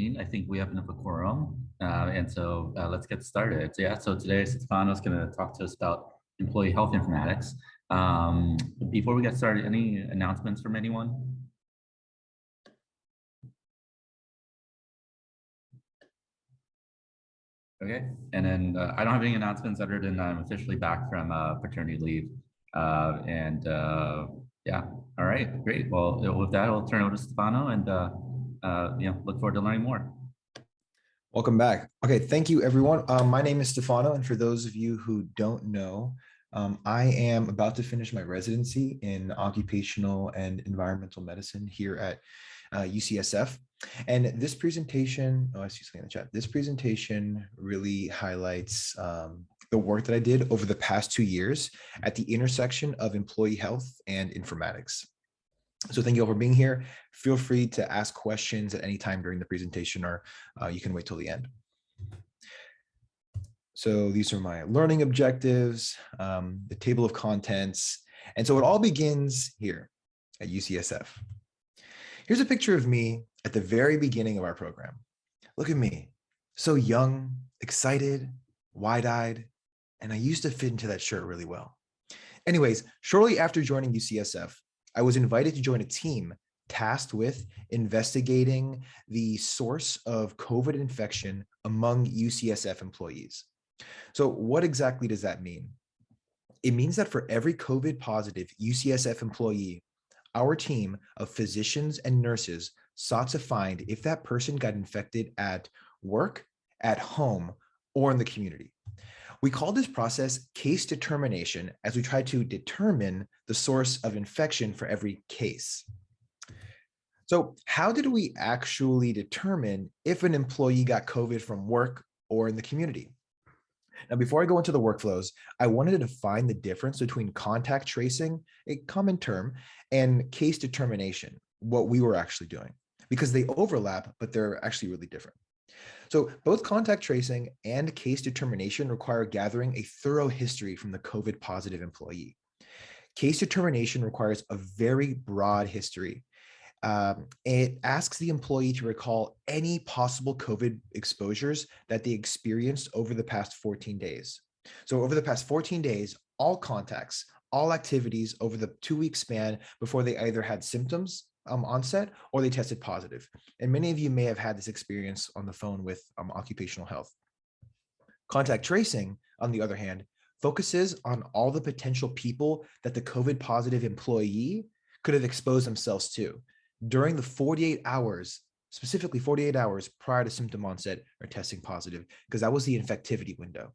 I think we have enough of quorum, and so let's get started. So, yeah, so today Stefano is going to talk to us about employee health informatics. Before we get started, any announcements from anyone? Okay, and then I don't have any announcements other than I'm officially back from paternity leave. Yeah, all right, great. Well, with that, I'll turn it over to Stefano and look forward to learning more. Welcome back. Okay, thank you everyone. My name is Stefano, and for those of you who don't know, I am about to finish my residency in occupational and environmental medicine here at UCSF. And this presentation, oh, I see something in the chat. This presentation really highlights the work that I did over the past 2 years at the intersection of employee health and informatics. So thank you all for being here. Feel free to ask questions at any time during the presentation, or you can wait till the end. So these are my learning objectives, the table of contents. And so it all begins here at UCSF. Here's a picture of me at the very beginning of our program. Look at me, so young, excited, wide-eyed, and I used to fit into that shirt really well. Anyways, shortly after joining UCSF, I was invited to join a team tasked with investigating the source of COVID infection among UCSF employees. So what exactly does that mean? It means that for every COVID positive UCSF employee, our team of physicians and nurses sought to find if that person got infected at work, at home, or in the community. We call this process case determination, as we try to determine the source of infection for every case. So how did we actually determine if an employee got COVID from work or in the community? Now, before I go into the workflows, I wanted to define the difference between contact tracing, a common term, and case determination, what we were actually doing, because they overlap, but they're actually really different. So both contact tracing and case determination require gathering a thorough history from the COVID positive employee. Case determination requires a very broad history. It asks the employee to recall any possible COVID exposures that they experienced over the past 14 days. So over the past 14 days, all contacts, all activities over the 2-week span before they either had symptoms onset or they tested positive. And many of you may have had this experience on the phone with occupational health. Contact tracing, on the other hand, focuses on all the potential people that the COVID positive employee could have exposed themselves to during the 48 hours, specifically 48 hours prior to symptom onset or testing positive, because that was the infectivity window.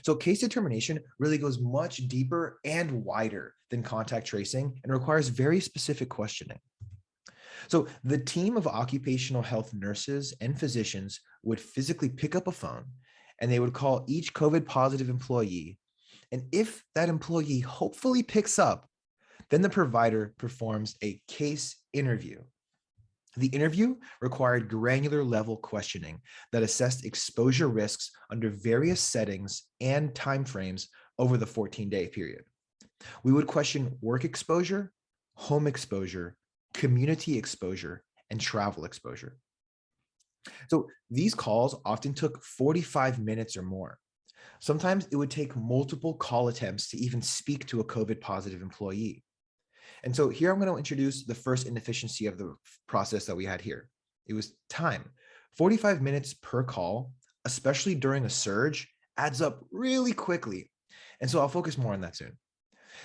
So case determination really goes much deeper and wider than contact tracing and requires very specific questioning. So the team of occupational health nurses and physicians would physically pick up a phone and they would call each COVID positive employee. And if that employee hopefully picks up, then the provider performs a case interview. The interview required granular level questioning that assessed exposure risks under various settings and timeframes over the 14-day period. We would question work exposure, home exposure, community exposure, and travel exposure. So these calls often took 45 minutes or more. Sometimes it would take multiple call attempts to even speak to a COVID positive employee. And so here I'm going to introduce the first inefficiency of the process that we had here. It was time. 45 minutes per call, especially during a surge, adds up really quickly. And so I'll focus more on that soon.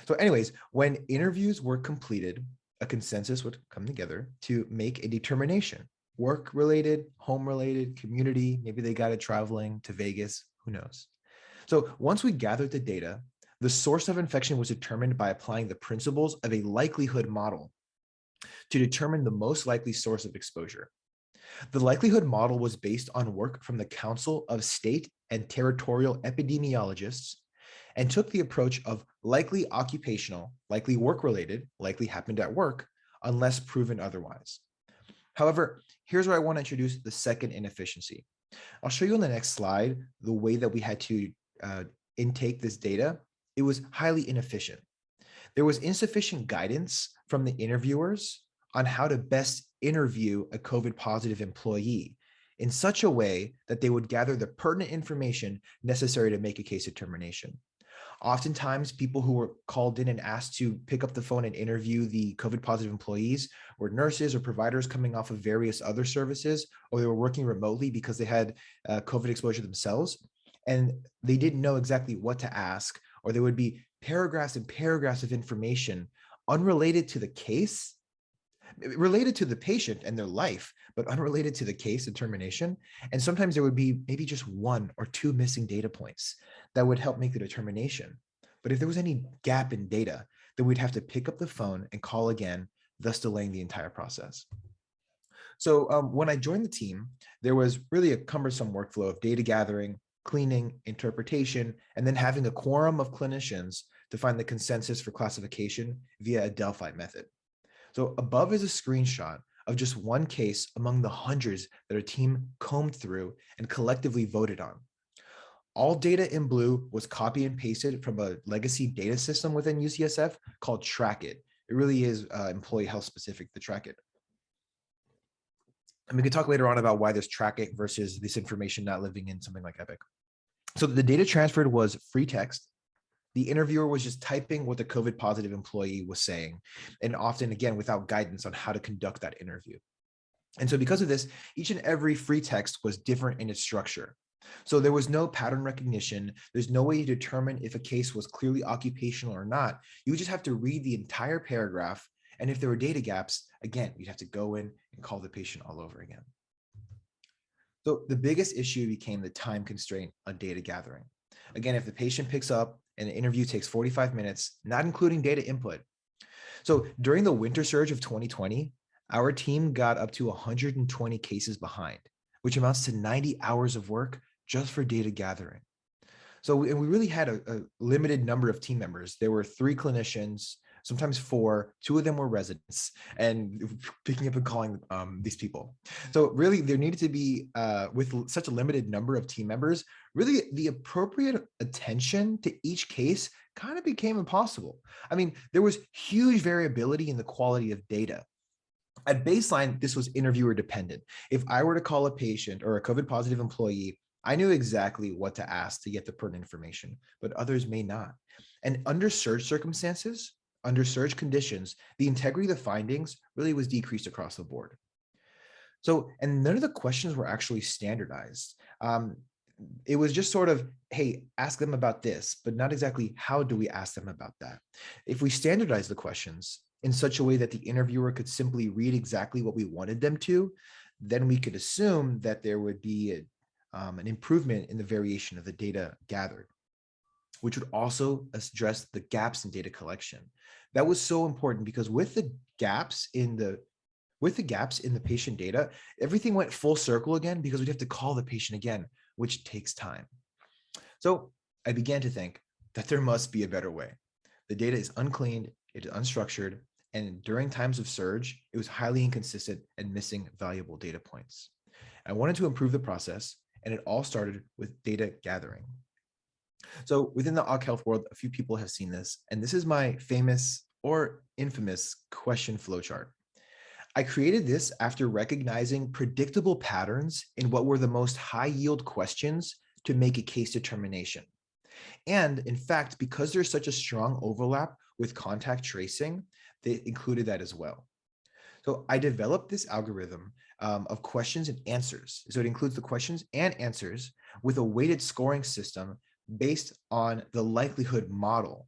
So anyways, when interviews were completed, a consensus would come together to make a determination. Work-related, home-related, community, maybe they got it traveling to Vegas, who knows? So once we gathered the data, the source of infection was determined by applying the principles of a likelihood model to determine the most likely source of exposure. The likelihood model was based on work from the Council of State and Territorial Epidemiologists and took the approach of likely occupational, likely work-related, likely happened at work, unless proven otherwise. However, here's where I want to introduce the second inefficiency. I'll show you on the next slide the way that we had to intake this data. It was highly inefficient. There was insufficient guidance from the interviewers on how to best interview a COVID positive employee in such a way that they would gather the pertinent information necessary to make a case determination. Oftentimes, people who were called in and asked to pick up the phone and interview the COVID positive employees were nurses or providers coming off of various other services, or they were working remotely because they had COVID exposure themselves. And they didn't know exactly what to ask, or there would be paragraphs and paragraphs of information unrelated to the case, related to the patient and their life, but unrelated to the case determination. And sometimes there would be maybe just one or two missing data points that would help make the determination. But if there was any gap in data, then we'd have to pick up the phone and call again, thus delaying the entire process. So when I joined the team, there was really a cumbersome workflow of data gathering, cleaning, interpretation, and then having a quorum of clinicians to find the consensus for classification via a Delphi method. So above is a screenshot of just one case among the hundreds that our team combed through and collectively voted on. All data in blue was copied and pasted from a legacy data system within UCSF called TrackIt. It really is employee health specific, the TrackIt. And we can talk later on about why there's TrackIt versus this information not living in something like Epic. So the data transferred was free text. The interviewer was just typing what the COVID positive employee was saying, and often, again, without guidance on how to conduct that interview. And so because of this, each and every free text was different in its structure. So there was no pattern recognition. There's no way to determine if a case was clearly occupational or not. You would just have to read the entire paragraph. And if there were data gaps, again, you'd have to go in and call the patient all over again. So the biggest issue became the time constraint on data gathering. Again, if the patient picks up and the interview takes 45 minutes, not including data input. So during the winter surge of 2020, our team got up to 120 cases behind, which amounts to 90 hours of work just for data gathering. So we really had a limited number of team members. There were 3 clinicians, sometimes 4, 2 of them were residents, and picking up and calling these people. So really there needed to be, with such a limited number of team members, really the appropriate attention to each case kind of became impossible. I mean, there was huge variability in the quality of data. At baseline, this was interviewer dependent. If I were to call a patient or a COVID positive employee, I knew exactly what to ask to get the pertinent information, but others may not. And under surge circumstances, under surge conditions, the integrity of the findings really was decreased across the board. So, and none of the questions were actually standardized. It was just sort of, hey, ask them about this, but not exactly how do we ask them about that. If we standardize the questions in such a way that the interviewer could simply read exactly what we wanted them to, then we could assume that there would be an improvement in the variation of the data gathered, which would also address the gaps in data collection. That was so important because with the gaps in the patient data, everything went full circle again because we'd have to call the patient again, which takes time. So I began to think that there must be a better way. The data is uncleaned, it is unstructured, and during times of surge, it was highly inconsistent and missing valuable data points. I wanted to improve the process, and it all started with data gathering. So within the OC Health world, a few people have seen this, and this is my famous or infamous question flowchart. I created this after recognizing predictable patterns in what were the most high yield questions to make a case determination. And in fact, because there's such a strong overlap with contact tracing, they included that as well. So I developed this algorithm of questions and answers. So it includes the questions and answers with a weighted scoring system based on the likelihood model.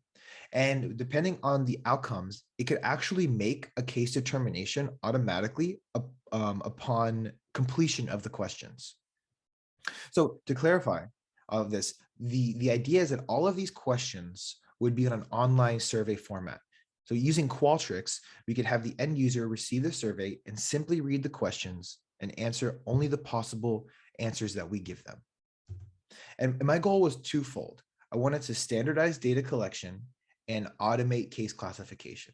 And depending on the outcomes, it could actually make a case determination automatically upon completion of the questions. So to clarify all of this, the idea is that all of these questions would be on an online survey format. So using Qualtrics, we could have the end user receive the survey and simply read the questions and answer only the possible answers that we give them. And my goal was twofold. I wanted to standardize data collection and automate case classification.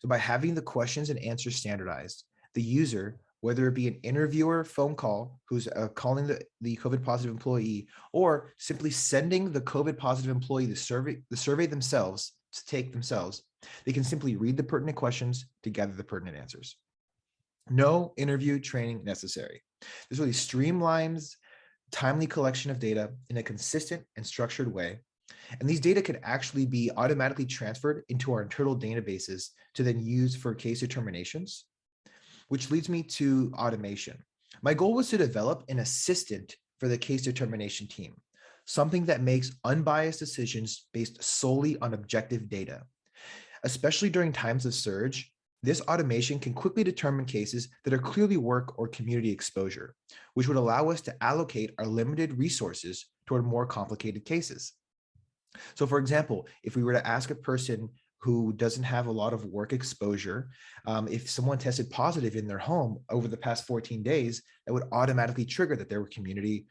So by having the questions and answers standardized, the user, whether it be an interviewer phone call who's calling the COVID positive employee, or simply sending the COVID positive employee the survey themselves to take themselves, they can simply read the pertinent questions to gather the pertinent answers. No interview training necessary. This really streamlines timely collection of data in a consistent and structured way. And these data could actually be automatically transferred into our internal databases to then use for case determinations, which leads me to automation. My goal was to develop an assistant for the case determination team, something that makes unbiased decisions based solely on objective data. Especially during times of surge, this automation can quickly determine cases that are clearly work or community exposure, which would allow us to allocate our limited resources toward more complicated cases. So for example, if we were to ask a person who doesn't have a lot of work exposure, if someone tested positive in their home over the past 14 days, that would automatically trigger that there were community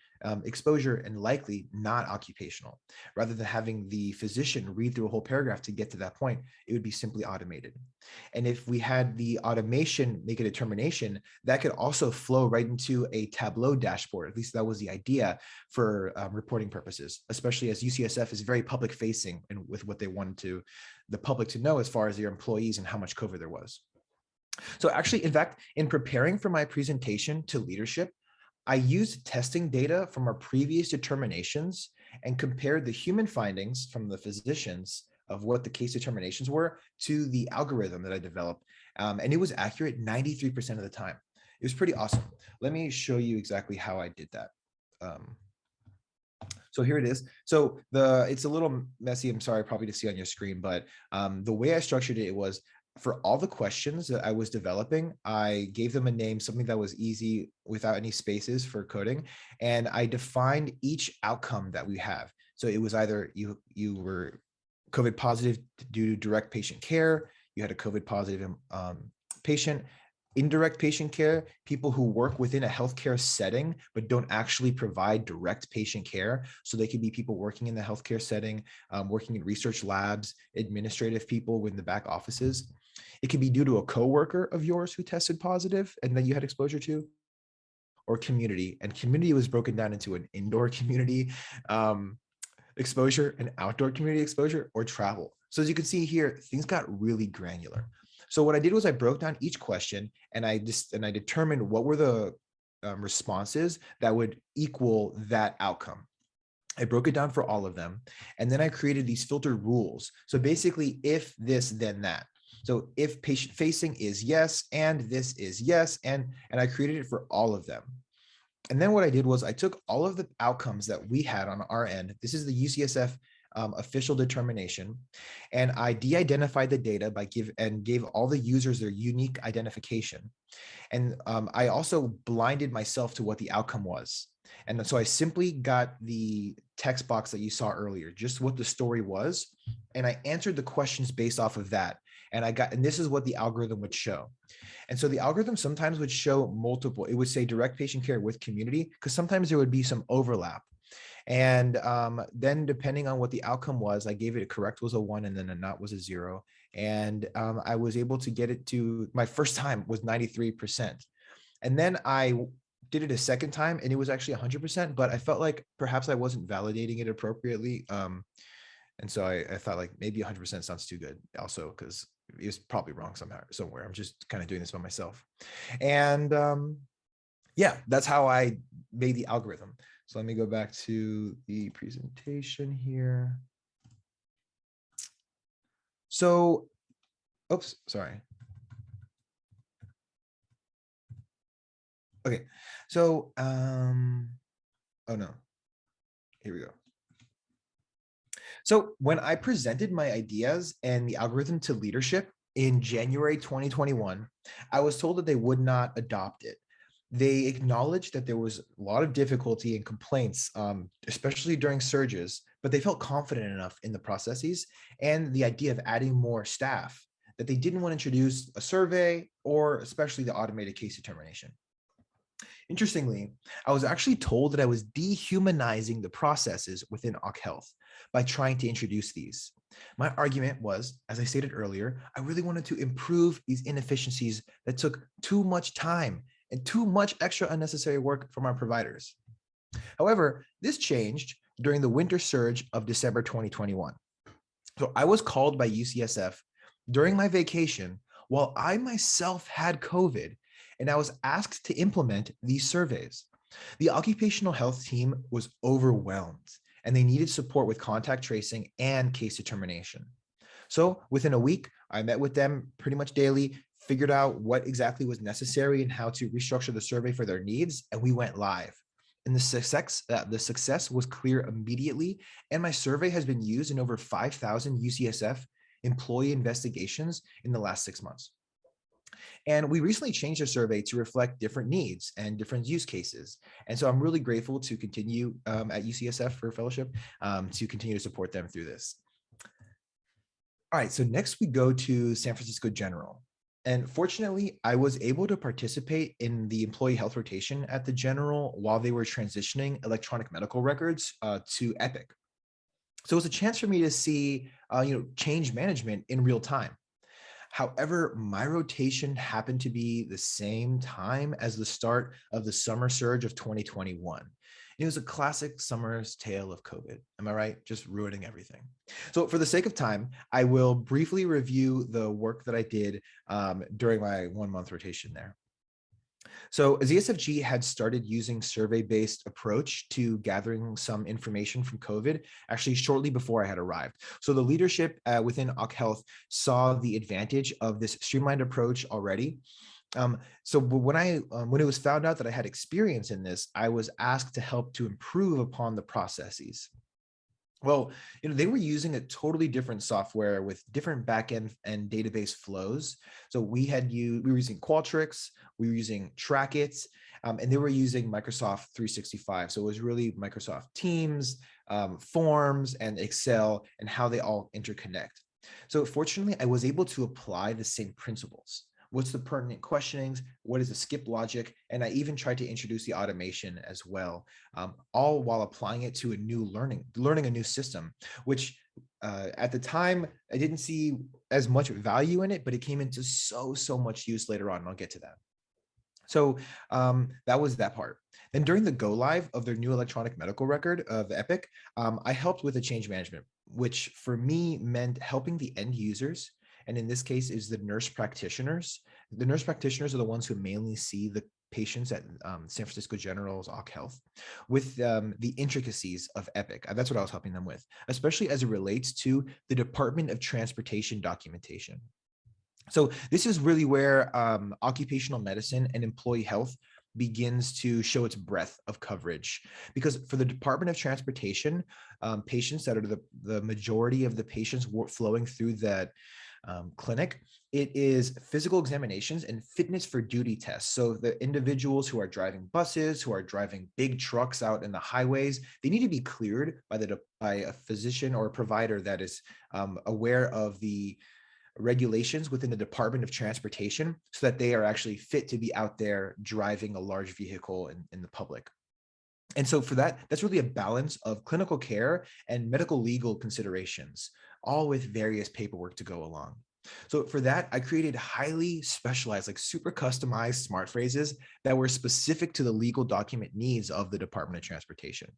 exposure and likely not occupational. Rather than having the physician read through a whole paragraph to get to that point, it would be simply automated. And if we had the automation make a determination, that could also flow right into a Tableau dashboard. At least that was the idea for reporting purposes, especially as UCSF is very public facing and with what they wanted the public to know as far as their employees and how much COVID there was. So actually, in fact, in preparing for my presentation to leadership, I used testing data from our previous determinations and compared the human findings from the physicians of what the case determinations were to the algorithm that I developed. And it was accurate 93% of the time. It was pretty awesome. Let me show you exactly how I did that. So here it is. So it's a little messy, I'm sorry, probably to see on your screen, but the way I structured it was for all the questions that I was developing, I gave them a name, something that was easy without any spaces for coding. And I defined each outcome that we have. So it was either you were COVID positive due to direct patient care, you had a COVID positive patient, indirect patient care, people who work within a healthcare setting, but don't actually provide direct patient care. So they could be people working in the healthcare setting, working in research labs, administrative people in the back offices. It could be due to a coworker of yours who tested positive and then you had exposure to, or community. And community was broken down into an indoor community exposure, an outdoor community exposure, or travel. So as you can see here, things got really granular. So what I did was I broke down each question and I determined what were the responses that would equal that outcome. I broke it down for all of them. And then I created these filtered rules. So basically, if this, then that. So if patient facing is yes, and this is yes, and I created it for all of them. And then what I did was I took all of the outcomes that we had on our end. This is the UCSF official determination. And I de-identified the data gave all the users their unique identification. And I also blinded myself to what the outcome was. And so I simply got the text box that you saw earlier, just what the story was. And I answered the questions based off of that. And this is what the algorithm would show. And so the algorithm sometimes would show multiple, it would say direct patient care with community, because sometimes there would be some overlap. And then depending on what the outcome was, I gave it a correct was a 1 and then a not was a 0. And I was able to get it to, my first time was 93%. And then I did it a second time and it was actually 100%, but I felt like perhaps I wasn't validating it appropriately. And so I thought like maybe 100% sounds too good also, because it was probably wrong somewhere. I'm just kind of doing this by myself. And yeah, that's how I made the algorithm. So let me go back to the presentation here. So, oops, sorry. Okay, so, oh no, here we go. So when I presented my ideas and the algorithm to leadership in January 2021, I was told that they would not adopt it. They acknowledged that there was a lot of difficulty and complaints, especially during surges, but they felt confident enough in the processes and the idea of adding more staff that they didn't want to introduce a survey or especially the automated case determination. Interestingly, I was actually told that I was dehumanizing the processes within Occ Health by trying to introduce these. My argument was, as I stated earlier, I really wanted to improve these inefficiencies that took too much time and too much extra unnecessary work from our providers. However, this changed during the winter surge of December 2021. So I was called by UCSF during my vacation while I myself had COVID and I was asked to implement these surveys. The occupational health team was overwhelmed, and they needed support with contact tracing and case determination. So within a week, I met with them pretty much daily, figured out what exactly was necessary and how to restructure the survey for their needs, and we went live. And the success was clear immediately, and my survey has been used in over 5,000 UCSF employee investigations in the last 6 months. And we recently changed the survey to reflect different needs and different use cases. And so I'm really grateful to continue at UCSF for fellowship to continue to support them through this. All right, so next we go to San Francisco General. And fortunately, I was able to participate in the employee health rotation at the General while they were transitioning electronic medical records to Epic. So it was a chance for me to see change management in real time. However, my rotation happened to be the same time as the start of the summer surge of 2021. It was a classic summer's tale of COVID. Am I right? Just ruining everything. So for the sake of time, I will briefly review the work that I did during my 1 month rotation there. So ZSFG had started using survey-based approach to gathering some information from COVID, actually shortly before I had arrived. So the leadership within OC Health saw the advantage of this streamlined approach already. So when it was found out that I had experience in this, I was asked to help to improve upon the processes. Well, they were using a totally different software with different backend and database flows. So we were using Qualtrics, we were using Trackit, and they were using Microsoft 365. So it was really Microsoft Teams, Forms, and Excel, and how they all interconnect. So fortunately, I was able to apply the same principles. What's the pertinent questionings? What is the skip logic? And I even tried to introduce the automation as well, all while applying it to learning a new system, which at the time, I didn't see as much value in it, but it came into so much use later on. And I'll get to that. So that was that part. Then during the go live of their new electronic medical record of Epic, I helped with the change management, which for me meant helping the end users. And in this case is the nurse practitioners. The nurse practitioners are the ones who mainly see the patients at San Francisco General's OC Health with the intricacies of Epic. That's what I was helping them with, especially as it relates to the Department of Transportation documentation. So this is really where occupational medicine and employee health begins to show its breadth of coverage. Because for the Department of Transportation, patients that are the majority of the patients flowing through that clinic, it is physical examinations and fitness for duty tests. So the individuals who are driving buses, who are driving big trucks out in the highways, they need to be cleared by a physician or a provider that is aware of the regulations within the Department of Transportation so that they are actually fit to be out there driving a large vehicle in the public. And so for that, that's really a balance of clinical care and medical legal considerations, all with various paperwork to go along. So for that, I created highly specialized, like super customized smart phrases that were specific to the legal document needs of the Department of Transportation.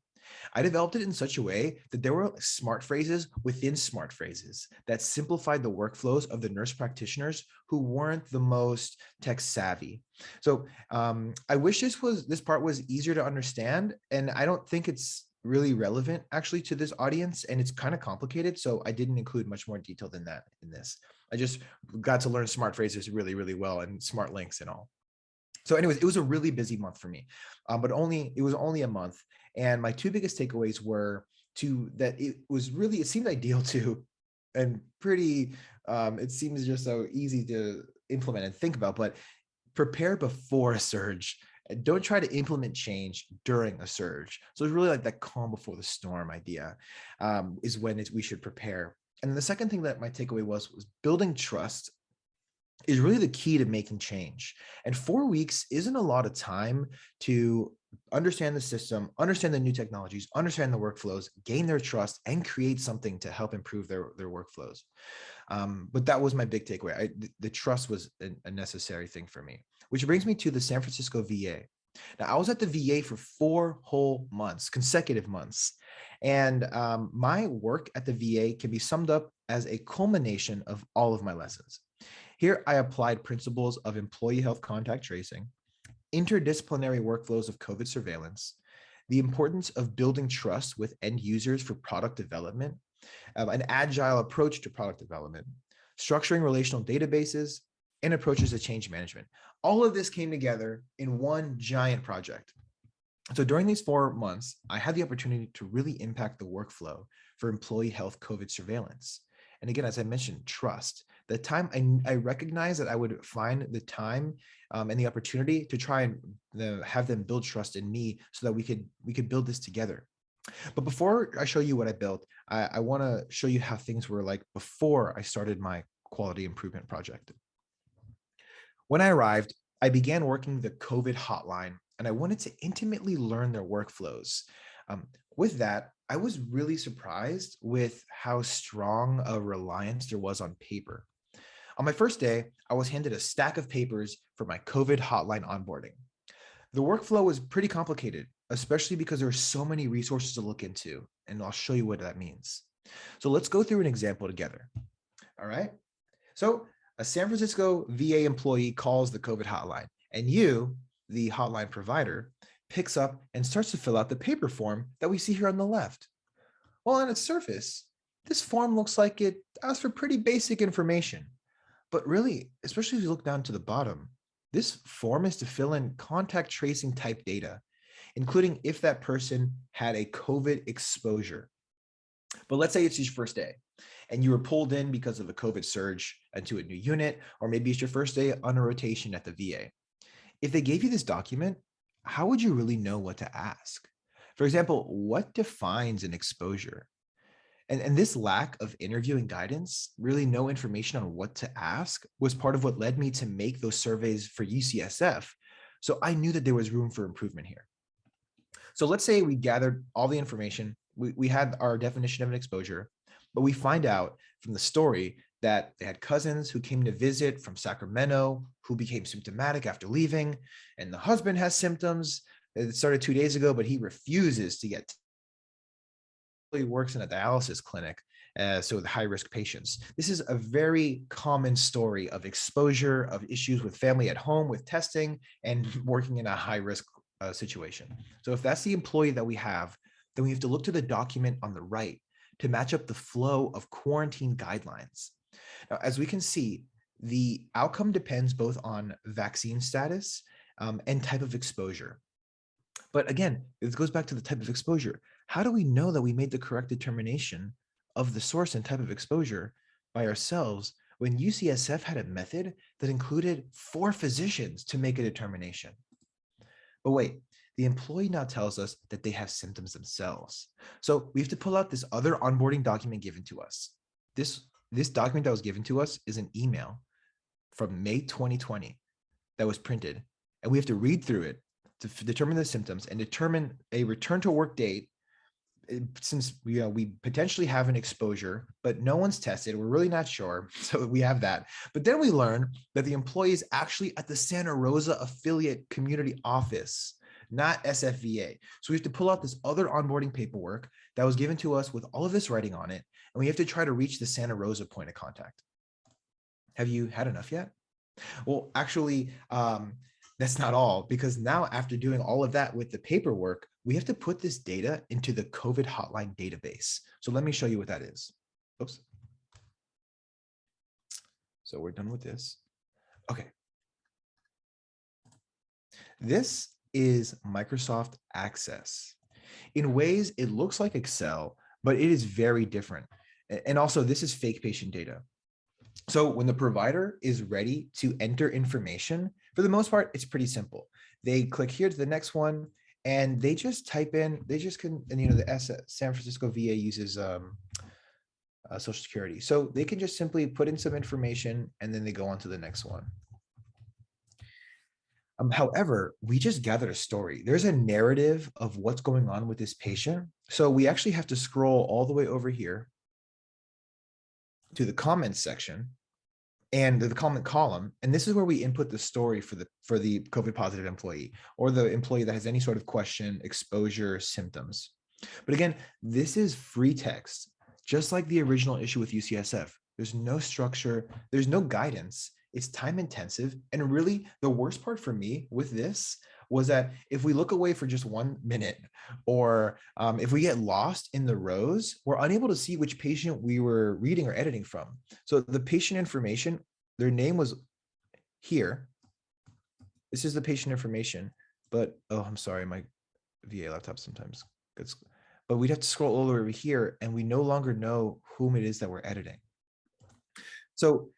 I developed it in such a way that there were smart phrases within smart phrases that simplified the workflows of the nurse practitioners who weren't the most tech savvy. So I wish this part was easier to understand, and I don't think it's really relevant actually to this audience, and it's kind of complicated. So I didn't include much more detail than that in this. I just got to learn smart phrases really well and smart links and all. So anyways, it was a really busy month for me, but it was only a month. And my two biggest takeaways were it seemed ideal to, and pretty, it seems just so easy to implement and think about, but prepare before a surge. Don't try to implement change during a surge. So it's really like that calm before the storm idea is when we should prepare. And then the second thing that my takeaway was building trust is really the key to making change. And 4 weeks isn't a lot of time to understand the system, understand the new technologies, understand the workflows, gain their trust, and create something to help improve their workflows. But that was my big takeaway. The trust was a necessary thing for me, which brings me to the San Francisco VA. Now, I was at the VA for 4 whole months, consecutive months. And my work at the VA can be summed up as a culmination of all of my lessons. Here, I applied principles of employee health contact tracing, interdisciplinary workflows of COVID surveillance, the importance of building trust with end users for product development, an agile approach to product development, structuring relational databases, and approaches to change management. All of this came together in one giant project. So during these 4 months, I had the opportunity to really impact the workflow for employee health COVID surveillance. And again, as I mentioned, trust. The time I recognized that I would find the time and the opportunity to try and have them build trust in me so that we could build this together. But before I show you what I built, I want to show you how things were like before I started my quality improvement project. When I arrived, I began working the COVID hotline, and I wanted to intimately learn their workflows. With that, I was really surprised with how strong a reliance there was on paper. On my first day, I was handed a stack of papers for my COVID hotline onboarding. The workflow was pretty complicated, especially because there are so many resources to look into, and I'll show you what that means. So let's go through an example together. All right. So a San Francisco VA employee calls the COVID hotline, and you, the hotline provider, picks up and starts to fill out the paper form that we see here on the left. Well, on its surface, this form looks like it asks for pretty basic information. But really, especially if you look down to the bottom, this form is to fill in contact tracing type data, including if that person had a COVID exposure. But let's say it's your first day and you were pulled in because of a COVID surge into a new unit, or maybe it's your first day on a rotation at the VA. If they gave you this document, how would you really know what to ask? For example, what defines an exposure? And this lack of interviewing guidance, really no information on what to ask, was part of what led me to make those surveys for UCSF. So I knew that there was room for improvement here. So let's say we gathered all the information, we had our definition of an exposure, but we find out from the story that they had cousins who came to visit from Sacramento who became symptomatic after leaving, and the husband has symptoms. It started 2 days ago, but he refuses to get. He works in a dialysis clinic, so with high-risk patients. This is a very common story of exposure, of issues with family at home, with testing, and working in a high-risk situation. So if that's the employee that we have, then we have to look to the document on the right to match up the flow of quarantine guidelines. Now, as we can see, the outcome depends both on vaccine status and type of exposure. But again, it goes back to the type of exposure. How do we know that we made the correct determination of the source and type of exposure by ourselves when UCSF had a method that included 4 physicians to make a determination? But wait, the employee now tells us that they have symptoms themselves. So we have to pull out this other onboarding document given to us. This document that was given to us is an email from May 2020 that was printed, and we have to read through it to determine the symptoms and determine a return to work date. Since we potentially have an exposure, but no one's tested, we're really not sure. So we have that. But then we learn that the employee is actually at the Santa Rosa affiliate community office, not SFVA. So we have to pull out this other onboarding paperwork that was given to us with all of this writing on it, and we have to try to reach the Santa Rosa point of contact. Have you had enough yet? Well, actually, that's not all, because now after doing all of that with the paperwork, we have to put this data into the COVID hotline database. So let me show you what that is. Oops. So we're done with this. Okay. This is Microsoft Access. In ways, it looks like Excel, but it is very different. And also, this is fake patient data. So when the provider is ready to enter information, for the most part, it's pretty simple. They click here to the next one, and they just type in, they just can, and the San Francisco VA uses Social Security. So they can just simply put in some information, and then they go on to the next one. However, we just gathered a story. There's a narrative of what's going on with this patient. So we actually have to scroll all the way over here to the comments section and the comment column. And this is where we input the story for the COVID positive employee, or the employee that has any sort of question, exposure, symptoms. But again, this is free text, just like the original issue with UCSF. There's no structure, there's no guidance. It's time intensive. And really, the worst part for me with this was that if we look away for just 1 minute, or if we get lost in the rows, we're unable to see which patient we were reading or editing from. So the patient information, their name was here. This is the patient information, but oh, I'm sorry, my VA laptop sometimes gets, but we'd have to scroll all over here and we no longer know whom it is that we're editing. So,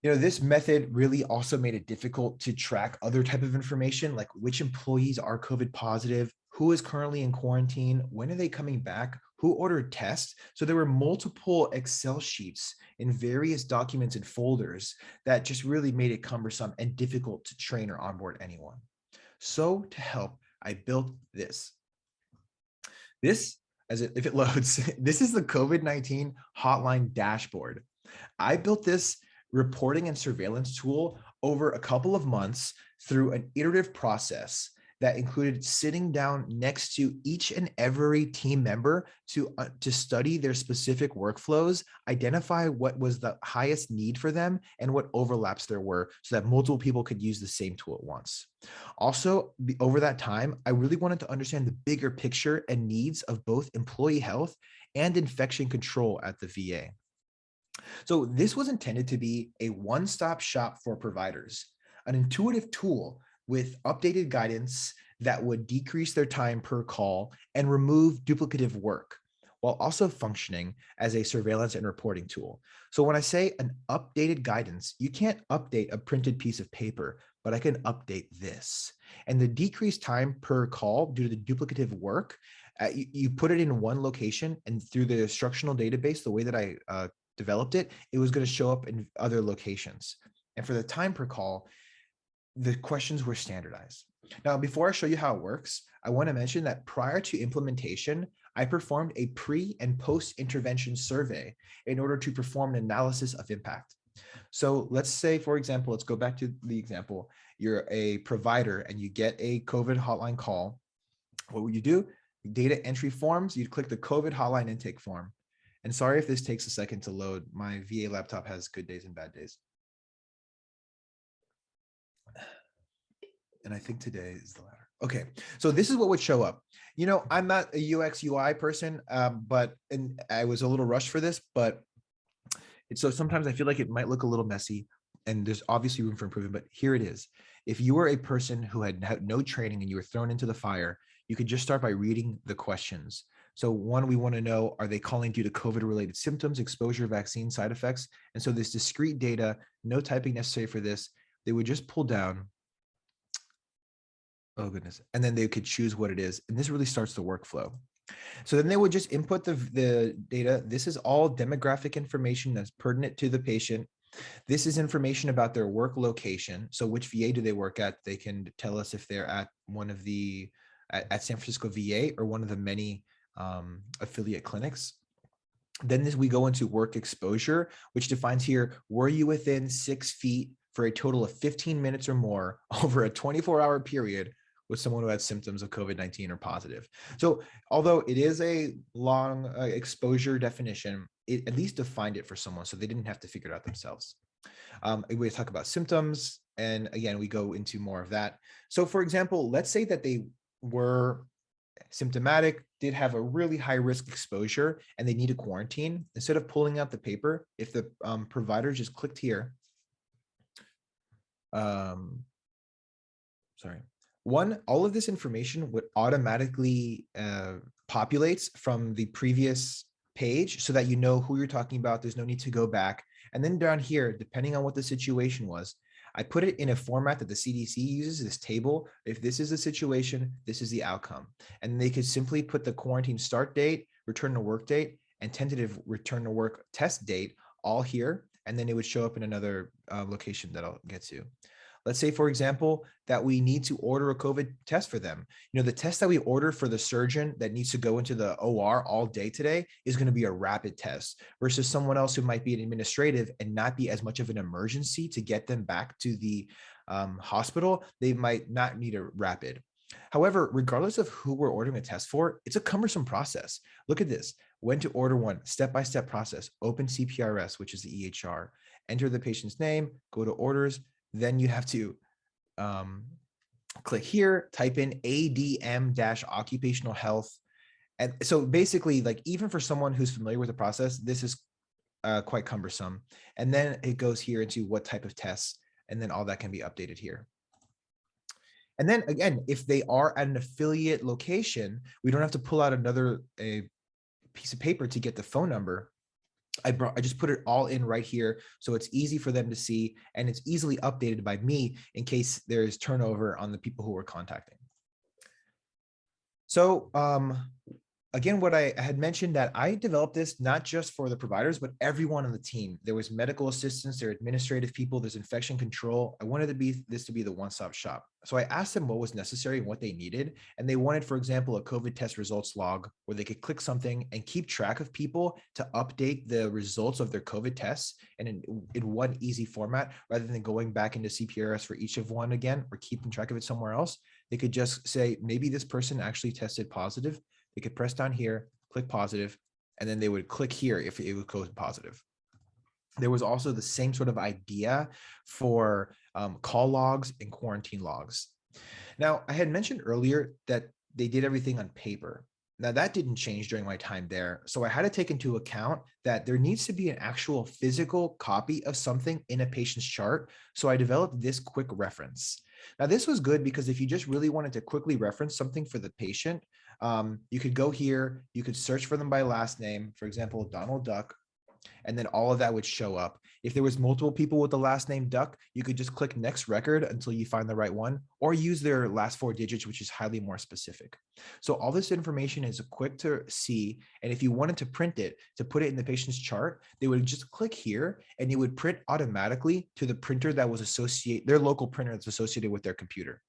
this method really also made it difficult to track other type of information, like which employees are COVID positive, who is currently in quarantine, when are they coming back, who ordered tests. So there were multiple Excel sheets in various documents and folders that just really made it cumbersome and difficult to train or onboard anyone. So to help, I built this. If it loads, this is the COVID-19 hotline dashboard. I built this reporting and surveillance tool over a couple of months through an iterative process that included sitting down next to each and every team member to study their specific workflows, identify what was the highest need for them and what overlaps there were so that multiple people could use the same tool at once. Also, over that time, I really wanted to understand the bigger picture and needs of both employee health and infection control at the VA. So this was intended to be a one-stop shop for providers, an intuitive tool with updated guidance that would decrease their time per call and remove duplicative work, while also functioning as a surveillance and reporting tool. So when I say an updated guidance, you can't update a printed piece of paper, but I can update this. And the decreased time per call due to the duplicative work, you put it in one location, and through the instructional database, the way that I developed it, it was going to show up in other locations. And for the time per call, the questions were standardized. Now, before I show you how it works, I want to mention that prior to implementation, I performed a pre and post intervention survey in order to perform an analysis of impact. So let's say, for example, let's go back to the example. You're a provider and you get a COVID hotline call. What would you do? Data entry forms, you'd click the COVID hotline intake form. And sorry if this takes a second to load. My VA laptop has good days and bad days. And I think today is the latter. Okay, so this is what would show up. I'm not a UX UI person, and I was a little rushed for this, but so sometimes I feel like it might look a little messy and there's obviously room for improvement, but here it is. If you were a person who had no training and you were thrown into the fire, you could just start by reading the questions. So one, we want to know, are they calling due to COVID-related symptoms, exposure, vaccine side effects? And so this discrete data, no typing necessary for this, they would just pull down, oh goodness, and then they could choose what it is. And this really starts the workflow. So then they would just input the data. This is all demographic information that's pertinent to the patient. This is information about their work location. So which VA do they work at? They can tell us if they're at one of the, at San Francisco VA or one of the many affiliate clinics. Then we go into work exposure, which defines here, were you within 6 feet for a total of 15 minutes or more over a 24-hour period with someone who had symptoms of COVID-19 or positive. So although it is a long exposure definition, it at least defined it for someone so they didn't have to figure it out themselves. We talk about symptoms, and again, we go into more of that. So for example, let's say that they were symptomatic, did have a really high risk exposure, and they need a quarantine. Instead of pulling out the paper, if the provider just clicked here, all of this information would automatically populates from the previous page so that you know who you're talking about. There's no need to go back. And then down here, depending on what the situation was, I put it in a format that the CDC uses, this table. If this is the situation, this is the outcome. And they could simply put the quarantine start date, return to work date, and tentative return to work test date all here. And then it would show up in another location that I'll get to. Let's say, for example, that we need to order a COVID test for them. The test that we order for the surgeon that needs to go into the OR all day today is going to be a rapid test versus someone else who might be an administrative and not be as much of an emergency to get them back to the hospital. They might not need a rapid. However, regardless of who we're ordering a test for, it's a cumbersome process. Look at this. When to order one, step-by-step process, open CPRS, which is the EHR, enter the patient's name, go to orders. Then you have to click here, type in ADM-occupational health. And so basically, like even for someone who's familiar with the process, this is quite cumbersome. And then it goes here into what type of tests, and then all that can be updated here. And then again, if they are at an affiliate location, we don't have to pull out another piece of paper to get the phone number. I just put it all in right here, so it's easy for them to see, and it's easily updated by me in case there's turnover on the people who we're contacting. So again, what I had mentioned that I developed this not just for the providers, but everyone on the team. There was medical assistants, there are administrative people, there's infection control. I wanted this to be the one-stop shop. So I asked them what was necessary and what they needed. And they wanted, for example, a COVID test results log where they could click something and keep track of people to update the results of their COVID tests and in one easy format, rather than going back into CPRS for each of one again, or keeping track of it somewhere else. They could just say, maybe this person actually tested positive. They could press down here, click positive, and then they would click here if it was code positive. There was also the same sort of idea for call logs and quarantine logs. Now, I had mentioned earlier that they did everything on paper. Now, that didn't change during my time there. So I had to take into account that there needs to be an actual physical copy of something in a patient's chart. So I developed this quick reference. Now, this was good because if you just really wanted to quickly reference something for the patient, you could go here, you could search for them by last name, for example, Donald Duck, and then all of that would show up. If there was multiple people with the last name Duck, you could just click next record until you find the right one, or use their last 4 digits, which is highly more specific. So all this information is quick to see. And if you wanted to print it, to put it in the patient's chart, they would just click here and it would print automatically to the printer that was their local printer that's associated with their computer.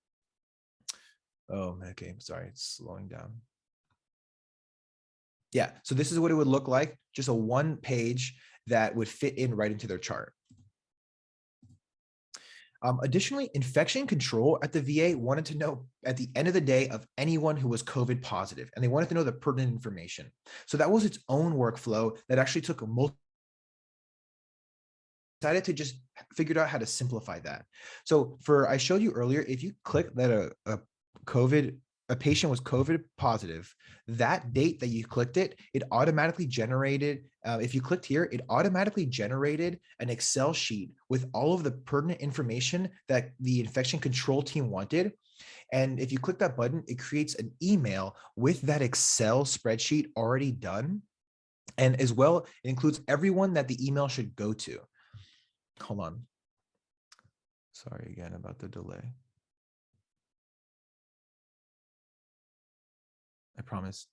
Oh, okay, sorry, it's slowing down. Yeah, so this is what it would look like, just a one page that would fit in right into their chart. Additionally, infection control at the VA wanted to know at the end of the day of anyone who was COVID positive, and they wanted to know the pertinent information. So that was its own workflow that actually took decided to just figure out how to simplify that. So I showed you earlier, if you click that a patient was COVID positive, that date that you clicked it automatically generated, if you clicked here, it automatically generated an Excel sheet with all of the pertinent information that the infection control team wanted. And if you click that button, it creates an email with that Excel spreadsheet already done. And as well, it includes everyone that the email should go to. Hold on. Sorry again about the delay. I promise.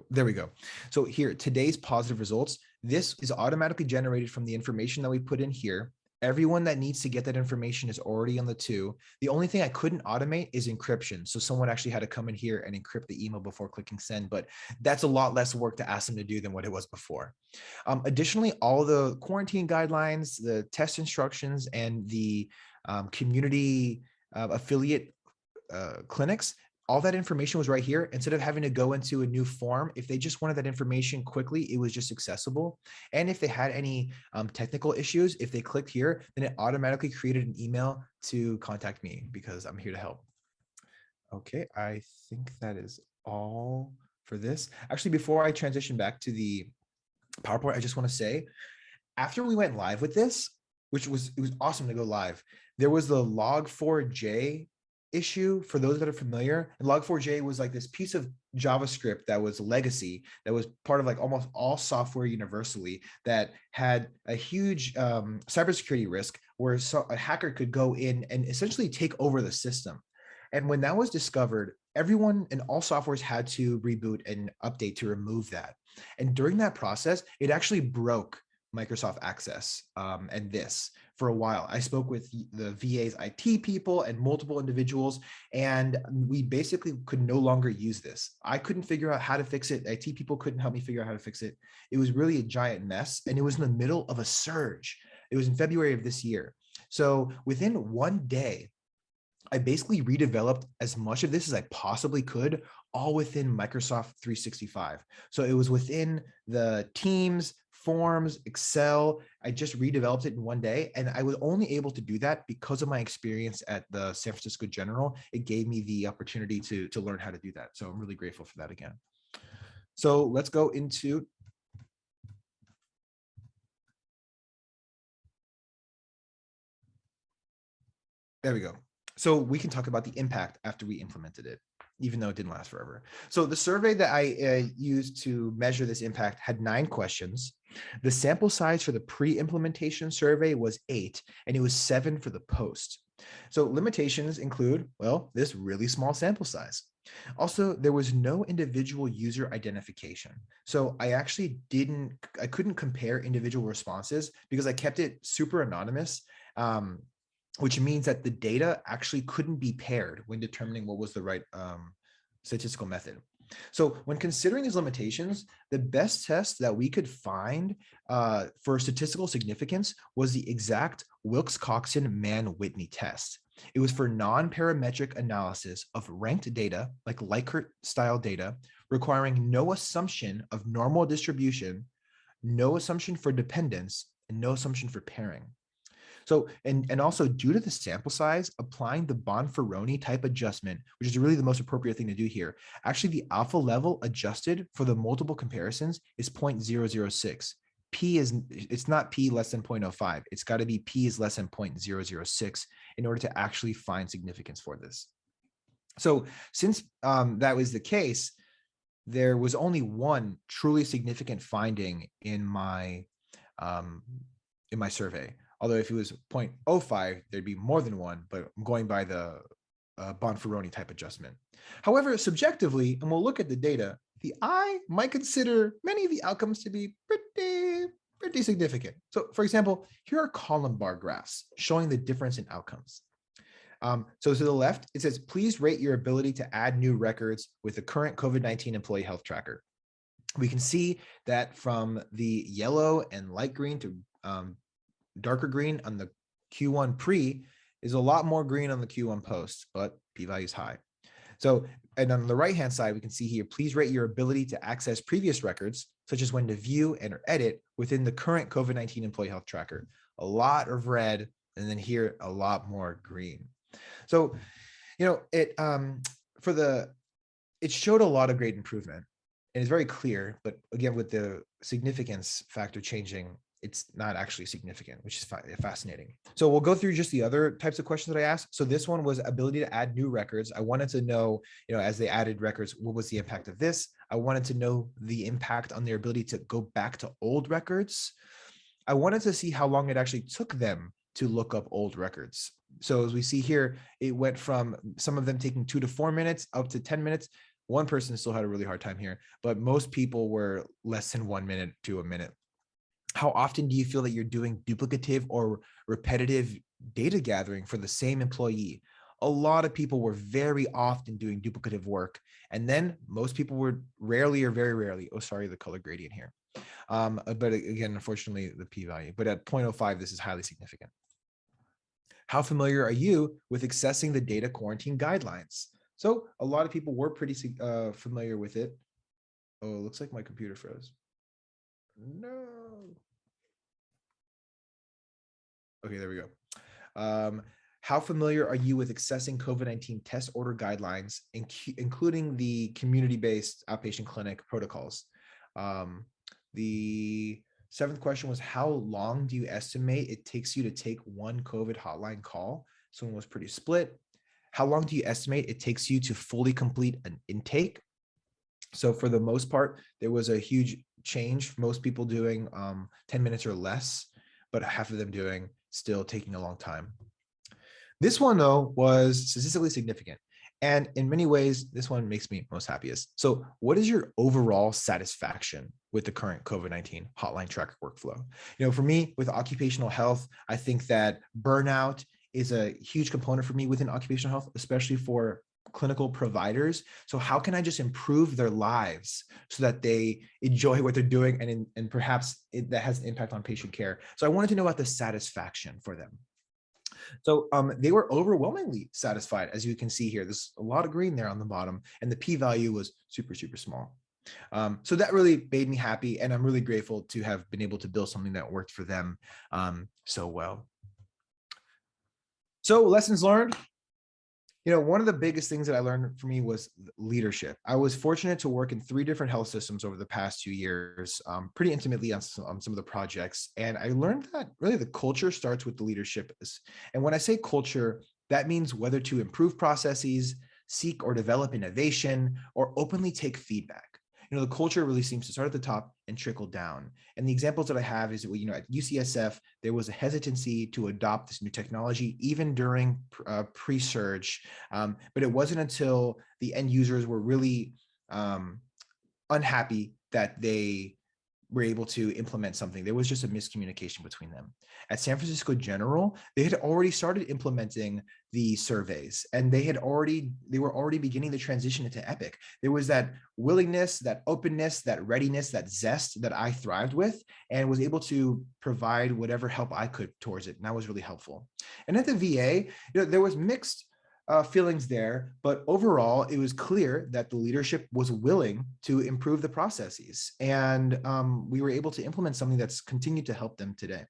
There we go. So here, today's positive results, this is automatically generated from the information that we put in here. Everyone that needs to get that information is already on the 2. The only thing I couldn't automate is encryption. So someone actually had to come in here and encrypt the email before clicking send, but that's a lot less work to ask them to do than what it was before. Additionally, all the quarantine guidelines, the test instructions, and the community affiliate clinics, all that information was right here. Instead of having to go into a new form, if they just wanted that information quickly, it was just accessible. And if they had any technical issues, if they clicked here, then it automatically created an email to contact me because I'm here to help. Okay, I think that is all for this. Actually, before I transition back to the PowerPoint, I just want to say, after we went live with this, it was awesome to go live. There was the log4j issue for those that are familiar. And log4j was like this piece of JavaScript that was legacy, that was part of like almost all software universally, that had a huge cybersecurity risk where a hacker could go in and essentially take over the system. And when that was discovered, everyone and all softwares had to reboot and update to remove that. And during that process, it actually broke Microsoft Access and this for a while. I spoke with the VA's IT people and multiple individuals, and we basically could no longer use this. I couldn't figure out how to fix it. IT people couldn't help me figure out how to fix it. It was really a giant mess, and it was in the middle of a surge. It was in February of this year. So within one day, I basically redeveloped as much of this as I possibly could, all within Microsoft 365. So it was within the Teams, Forms, Excel. I just redeveloped it in one day. And I was only able to do that because of my experience at the San Francisco General. It gave me the opportunity to learn how to do that. So I'm really grateful for that again. So let's go into there we go. So we can talk about the impact after we implemented it, even though it didn't last forever. So the survey that I used to measure this impact had 9 questions. The sample size for the pre-implementation survey was 8, and it was 7 for the post. So limitations include, well, this really small sample size. Also, there was no individual user identification. So I couldn't compare individual responses because I kept it super anonymous. Which means that the data actually couldn't be paired when determining what was the right statistical method. So when considering these limitations, the best test that we could find for statistical significance was the exact Wilks-Coxon-Mann-Whitney test. It was for non-parametric analysis of ranked data, like Likert style data, requiring no assumption of normal distribution, no assumption for dependence, and no assumption for pairing. So, and also due to the sample size, applying the Bonferroni type adjustment, which is really the most appropriate thing to do here, actually the alpha level adjusted for the multiple comparisons is 0.006. It's not P less than 0.05. It's got to be P is less than 0.006 in order to actually find significance for this. So since that was the case, there was only one truly significant finding in my survey. Although if it was 0.05, there'd be more than one, but I'm going by the Bonferroni type adjustment. However, subjectively, and we'll look at the data, the eye might consider many of the outcomes to be pretty significant. So for example, here are column bar graphs showing the difference in outcomes. So to the left, it says, please rate your ability to add new records with the current COVID-19 employee health tracker. We can see that from the yellow and light green to darker green on the Q1 pre is a lot more green on the Q1 post, but p-value is high. So, and on the right-hand side, we can see here, please rate your ability to access previous records, such as when to view and or edit within the current COVID-19 employee health tracker. A lot of red, and then here, a lot more green. So, it showed a lot of great improvement, and it's very clear, but again, with the significance factor changing, it's not actually significant, which is fascinating. So we'll go through just the other types of questions that I asked. So this one was ability to add new records. I wanted to know, as they added records, what was the impact of this? I wanted to know the impact on their ability to go back to old records. I wanted to see how long it actually took them to look up old records. So as we see here, it went from some of them taking 2 to 4 minutes up to 10 minutes. One person still had a really hard time here, but most people were less than 1 minute to a minute. How often do you feel that you're doing duplicative or repetitive data gathering for the same employee? A lot of people were very often doing duplicative work. And then most people were rarely or very rarely, the color gradient here. But again, unfortunately, the p-value. But at 0.05, this is highly significant. How familiar are you with accessing the data quarantine guidelines? So a lot of people were pretty familiar with it. Oh, it looks like my computer froze. No. Okay, there we go. How familiar are you with accessing COVID-19 test order guidelines, including the community-based outpatient clinic protocols? The 7th question was, how long do you estimate it takes you to take one COVID hotline call? So one was pretty split. How long do you estimate it takes you to fully complete an intake? So for the most part, there was a huge change. Most people doing 10 minutes or less, but half of them doing still taking a long time. This one, though, was statistically significant. And in many ways, this one makes me most happiest. So what is your overall satisfaction with the current COVID-19 hotline tracker workflow? For me, with occupational health, I think that burnout is a huge component for me within occupational health, especially for clinical providers. So how can I just improve their lives so that they enjoy what they're doing and perhaps that has an impact on patient care? So I wanted to know about the satisfaction for them. So they were overwhelmingly satisfied, as you can see here. There's a lot of green there on the bottom, and the p-value was super, super small. So that really made me happy, and I'm really grateful to have been able to build something that worked for them so well. So lessons learned. One of the biggest things that I learned for me was leadership. I was fortunate to work in 3 different health systems over the past 2 years, pretty intimately on some of the projects. And I learned that really the culture starts with the leadership. And when I say culture, that means whether to improve processes, seek or develop innovation, or openly take feedback. The culture really seems to start at the top and trickle down. And the examples that I have is, at UCSF, there was a hesitancy to adopt this new technology, even during pre-surge. But it wasn't until the end users were really unhappy that they were able to implement something. There was just a miscommunication between them. At San Francisco General, they had already started implementing the surveys, and they were already beginning the transition into Epic. There was that willingness, that openness, that readiness, that zest that I thrived with, and was able to provide whatever help I could towards it. And that was really helpful. And at the VA, there was mixed feelings there, but overall, it was clear that the leadership was willing to improve the processes, and we were able to implement something that's continued to help them today.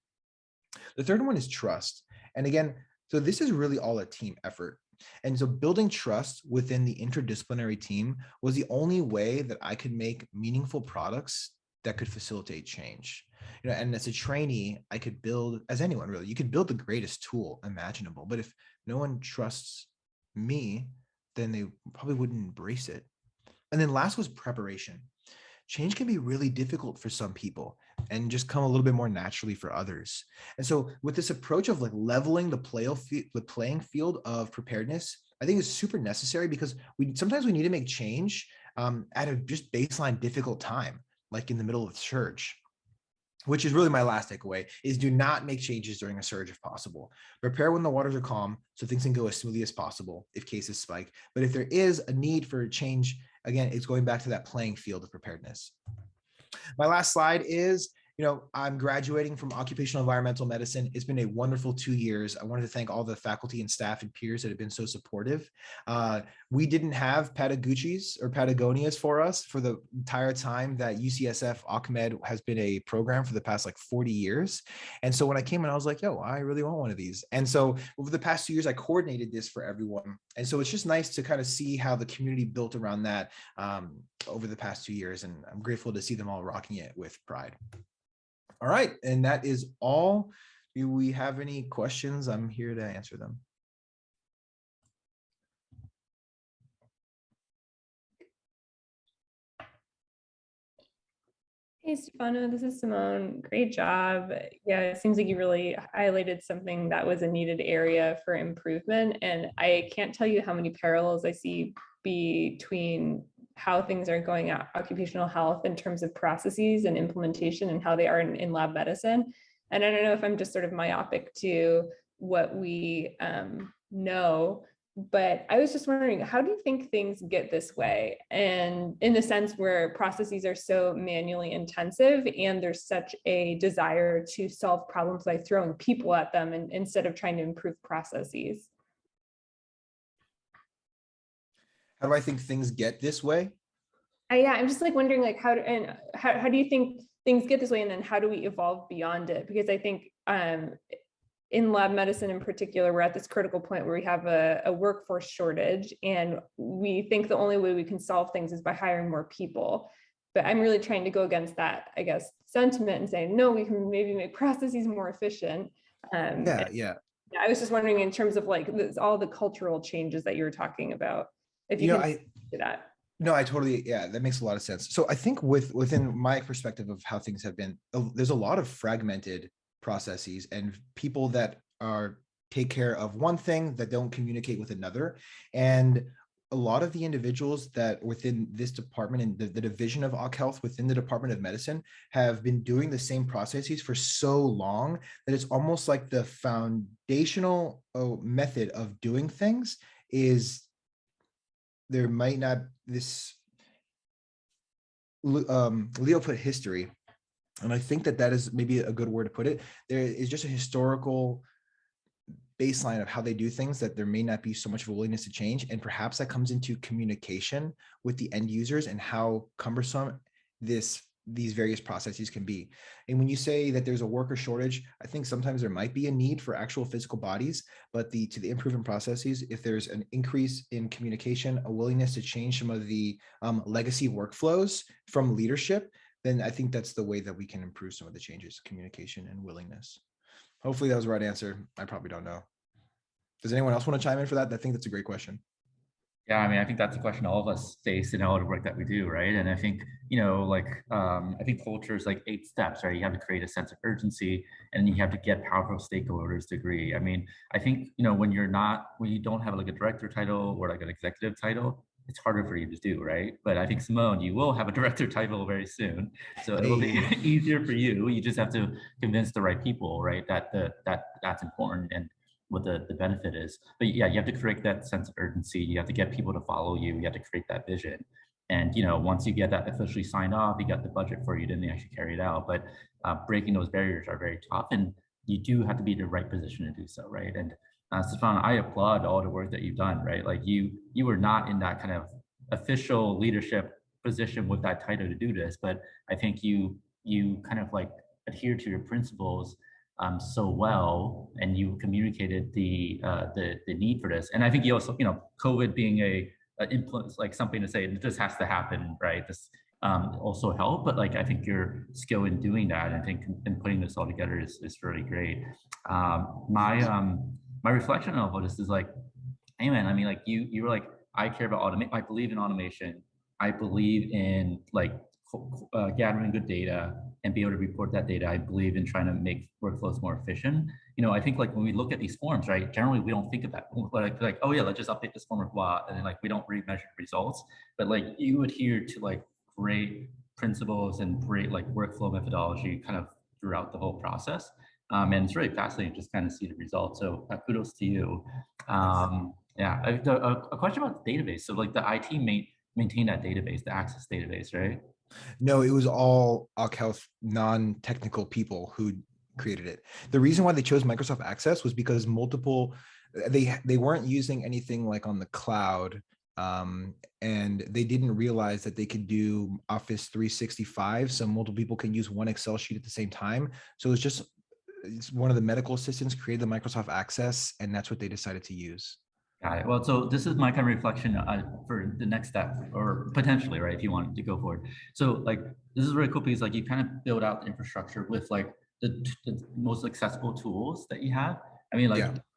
The third one is trust. And again, so this is really all a team effort. And so building trust within the interdisciplinary team was the only way that I could make meaningful products that could facilitate change. And as a trainee, I could build, as anyone really, you could build the greatest tool imaginable, but if no one trusts me, then they probably wouldn't embrace it. And then last was preparation. Change can be really difficult for some people and just come a little bit more naturally for others. And so with this approach of like leveling the playing field of preparedness, I think is super necessary, because sometimes we need to make change at a just baseline difficult time, like in the middle of surge. Which is really my last takeaway, is do not make changes during a surge if possible. Prepare when the waters are calm so things can go as smoothly as possible if cases spike. But if there is a need for change, again, it's going back to that playing field of preparedness. My last slide is, I'm graduating from occupational environmental medicine. It's been a wonderful 2 years. I wanted to thank all the faculty and staff and peers that have been so supportive. We didn't have Patagonias for us for the entire time that UCSF OCMED has been a program for the past like 40 years. And so when I came in, I was like, yo, I really want one of these. And so over the past 2 years, I coordinated this for everyone. And so it's just nice to kind of see how the community built around that over the past 2 years. And I'm grateful to see them all rocking it with pride. All right, and that is all. Do we have any questions? I'm here to answer them. Hey, Stefano, this is Simone. Great job. Yeah, it seems like you really highlighted something that was a needed area for improvement. And I can't tell you how many parallels I see between how things are going at occupational health in terms of processes and implementation and how they are in lab medicine. And I don't know if I'm just sort of myopic to what we know, but I was just wondering, how do you think things get this way? And in the sense where processes are so manually intensive and there's such a desire to solve problems by throwing people at them instead of trying to improve processes. How do I think things get this way? Yeah, I'm just like wondering, like, how do you think things get this way, and then how do we evolve beyond it? Because I think in lab medicine in particular, we're at this critical point where we have a workforce shortage, and we think the only way we can solve things is by hiring more people. But I'm really trying to go against that, I guess, sentiment and saying, no, we can maybe make processes more efficient. Yeah. I was just wondering, in terms of like all the cultural changes that you were talking about, if you can do that. No, I totally, that makes a lot of sense. So I think within my perspective of how things have been, there's a lot of fragmented processes and people that take care of one thing that don't communicate with another. And a lot of the individuals that within this department and the division of Occ Health within the Department of Medicine have been doing the same processes for so long that it's almost like the foundational method of doing things is there might not this Leo put history, and I think that is maybe a good word to put it. There is just a historical baseline of how they do things, that there may not be so much of a willingness to change. And perhaps that comes into communication with the end users and how cumbersome these various processes can be. And when you say that there's a worker shortage, I think sometimes there might be a need for actual physical bodies, but to the improvement processes, if there's an increase in communication, a willingness to change some of the legacy workflows from leadership, then I think that's the way that we can improve some of the changes, communication and willingness. Hopefully that was the right answer. I probably don't know. Does anyone else want to chime in for that? I think that's a great question. Yeah, I mean, I think that's a question all of us face in all the work that we do, right? And I think, I think culture is like 8 steps, right? You have to create a sense of urgency, and you have to get powerful stakeholders to agree. I mean, I think, when you don't have like a director title or like an executive title, it's harder for you to do, right? But I think, Simone, you will have a director title very soon, so it'll be easier for you. You just have to convince the right people, right? That's important, and what the benefit is. But yeah, you have to create that sense of urgency. You have to get people to follow you. You have to create that vision. And once you get that officially signed off, you got the budget for it, you didn't actually carry it out. But breaking those barriers are very tough, and you do have to be in the right position to do so, right? And Stefano, I applaud all the work that you've done, right? Like you were not in that kind of official leadership position with that title to do this, but I think you kind of like adhere to your principles so well, and you communicated the need for this. And I think you also, COVID being a influence, like something to say this has to happen, right? This also helped, but like I think your skill in doing that, I think in putting this all together is really great. My reflection on all this is like, hey man, I mean, like you were like, I care about automation. I believe in automation. I believe in like gathering good data and be able to report that data. I believe in trying to make workflows more efficient. I think like when we look at these forms, right, generally we don't think of that. Like, oh yeah, let's just update this form or blah, and then like we don't really measure results. But like you adhere to like great principles and great like workflow methodology kind of throughout the whole process. And it's really fascinating just kind of see the results. So kudos to you. Yeah, a question about the database. So like the IT maintain that database, the Access database, right? No, it was all Occ Health non-technical people who created it. The reason why they chose Microsoft Access was because they weren't using anything like on the cloud, and they didn't realize that they could do Office 365, so multiple people can use one Excel sheet at the same time. So it's one of the medical assistants created the Microsoft Access, and that's what they decided to use. Got it. Well, so this is my kind of reflection for the next step, or potentially, right, if you wanted to go forward. So like, this is really cool because like you kind of build out the infrastructure with like the most accessible tools that you have. I mean,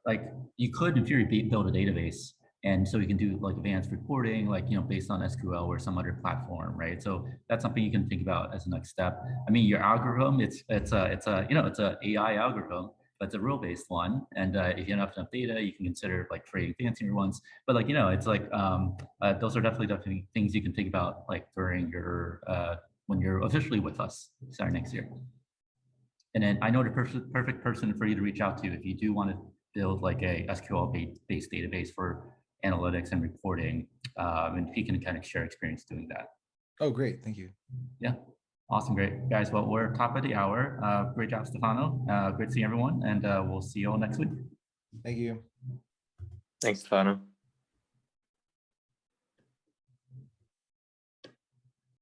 like you could in theory build a database, and so you can do like advanced reporting, like, based on SQL or some other platform, right? So that's something you can think about as the next step. I mean, your algorithm, it's a AI algorithm, but it's a rule-based one. And if you have enough data, you can consider like creating fancier ones. But like, it's like, those are definitely things you can think about like during your, when you're officially with us starting next year. And then I know the perfect person for you to reach out to if you do want to build like a SQL-based database for analytics and reporting, and if you can kind of share experience doing that. Oh, great. Thank you. Yeah. Awesome. Great. Guys, well, we're top of the hour. Great job, Stefano. Great seeing everyone, and we'll see you all next week. Thank you. Thanks, Stefano.